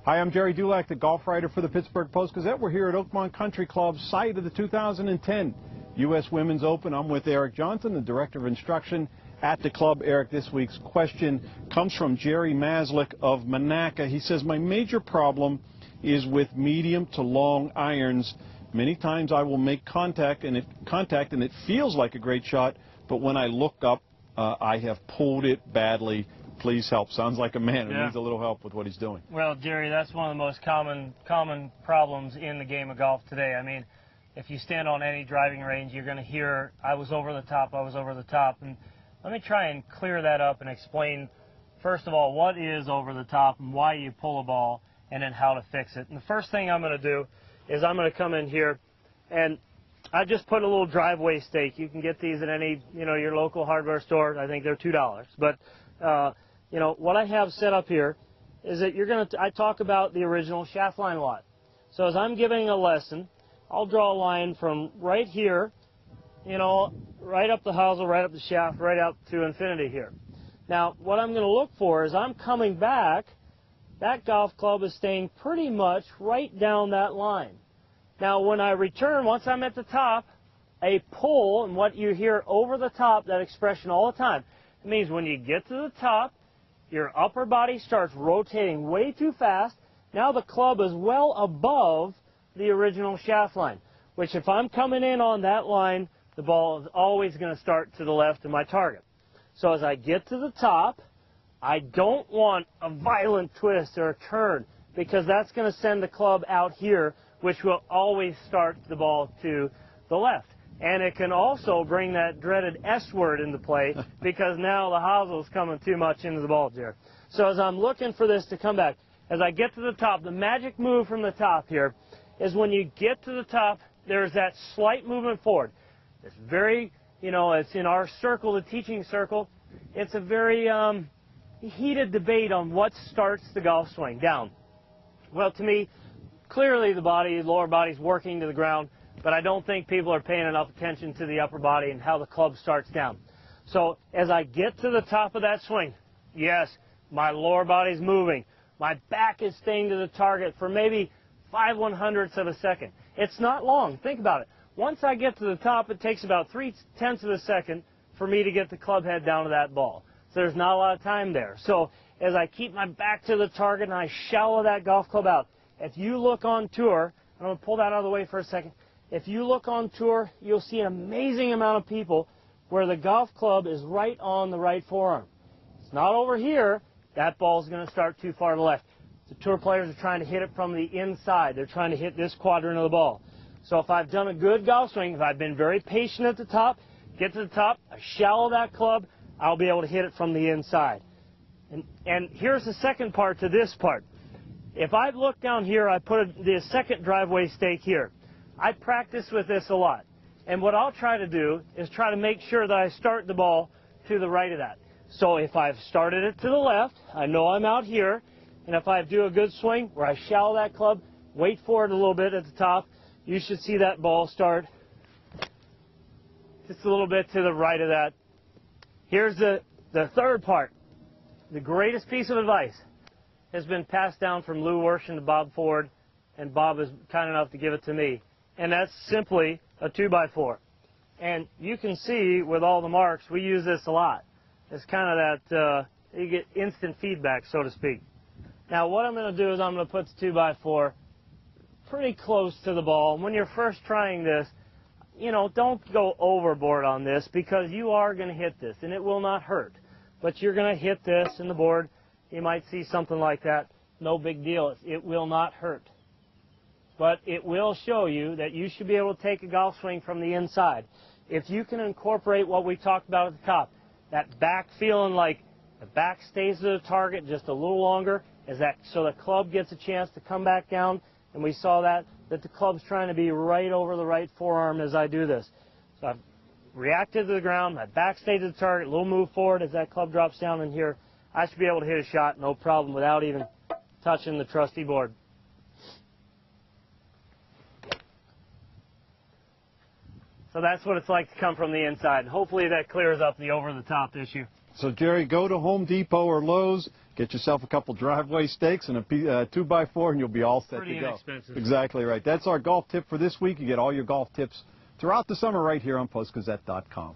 Hi, I'm Gerry Dulac, the golf writer for the Pittsburgh Post-Gazette. We're here at Oakmont Country Club, site of the 2010 U.S. Women's Open. I'm with Eric Johnson, the Director of Instruction at the club. Eric, this week's question comes from Jerry Maslick of Monaca. He says, my major problem is with medium to long irons. Many times I will make contact and it feels like a great shot, but when I look up, I have pulled it badly. Please help. Sounds like a man who needs a little help with what he's doing. Well, Jerry, that's one of the most common problems in the game of golf today. I mean, if you stand on any driving range, you're going to hear, I was over the top, I was over the top. And let me try and clear that up and explain, first of all, what is over the top and why you pull a ball, and then how to fix it. And the first thing I'm going to do is I'm going to come in here, and I just put a little driveway stake. You can get these at any, your local hardware store. I think they're $2. But what I have set up here is that I talk about the original shaft line lot. So as I'm giving a lesson, I'll draw a line from right here, right up the hosel, right up the shaft, right up to infinity here. Now, what I'm going to look for is I'm coming back, that golf club is staying pretty much right down that line. Now, when I return, once I'm at the top, a pull, and what you hear over the top, that expression all the time, it means when you get to the top, your upper body starts rotating way too fast. Now the club is well above the original shaft line, which if I'm coming in on that line, the ball is always going to start to the left of my target. So as I get to the top, I don't want a violent twist or a turn, because that's going to send the club out here, which will always start the ball to the left. And it can also bring that dreaded S word into play, because now the hosel is coming too much into the ball here. So as I'm looking for this to come back, as I get to the top, the magic move from the top here is when you get to the top, there's that slight movement forward. It's very, it's in our circle, the teaching circle, it's a very heated debate on what starts the golf swing down. Well, to me, clearly the lower body's working to the ground, but I don't think people are paying enough attention to the upper body and how the club starts down. So as I get to the top of that swing, yes, my lower body's moving. My back is staying to the target for maybe 5/100ths of a second. It's not long. Think about it. Once I get to the top, it takes about 0.3 of a second for me to get the club head down to that ball. So there's not a lot of time there. So as I keep my back to the target and I shallow that golf club out, if you look on tour, I'm going to pull that out of the way for a second. If you look on tour, you'll see an amazing amount of people where the golf club is right on the right forearm. It's not over here. That ball's going to start too far to the left. The tour players are trying to hit it from the inside. They're trying to hit this quadrant of the ball. So if I've done a good golf swing, if I've been very patient at the top, get to the top, I shallow that club, I'll be able to hit it from the inside. And here's the second part to this part. If I look down here, I put the second driveway stake here. I practice with this a lot. And what I'll try to do is try to make sure that I start the ball to the right of that. So if I've started it to the left, I know I'm out here. And if I do a good swing where I shallow that club, wait for it a little bit at the top, you should see that ball start just a little bit to the right of that. Here's the third part. The greatest piece of advice has been passed down from Lou Worsham to Bob Ford, and Bob is kind enough to give it to me. And that's simply a 2x4. And you can see with all the marks, we use this a lot. It's kind of that, you get instant feedback, so to speak. Now what I'm going to do is I'm going to put the 2x4 pretty close to the ball. And when you're first trying this, don't go overboard on this, because you are going to hit this, and it will not hurt. But you're going to hit this in the board. You might see something like that. No big deal. It will not hurt. But it will show you that you should be able to take a golf swing from the inside. If you can incorporate what we talked about at the top, that back feeling like the back stays to the target just a little longer, so the club gets a chance to come back down, and we saw that the club's trying to be right over the right forearm as I do this. So I've reacted to the ground, my back stays to the target, a little move forward as that club drops down in here. I should be able to hit a shot, no problem, without even touching the trusty board. So that's what it's like to come from the inside. Hopefully that clears up the over-the-top issue. So, Jerry, go to Home Depot or Lowe's, get yourself a couple driveway stakes and a 2x4, and you'll be all set Pretty to go. inexpensive. Exactly right. That's our golf tip for this week. You get all your golf tips throughout the summer right here on PostGazette.com.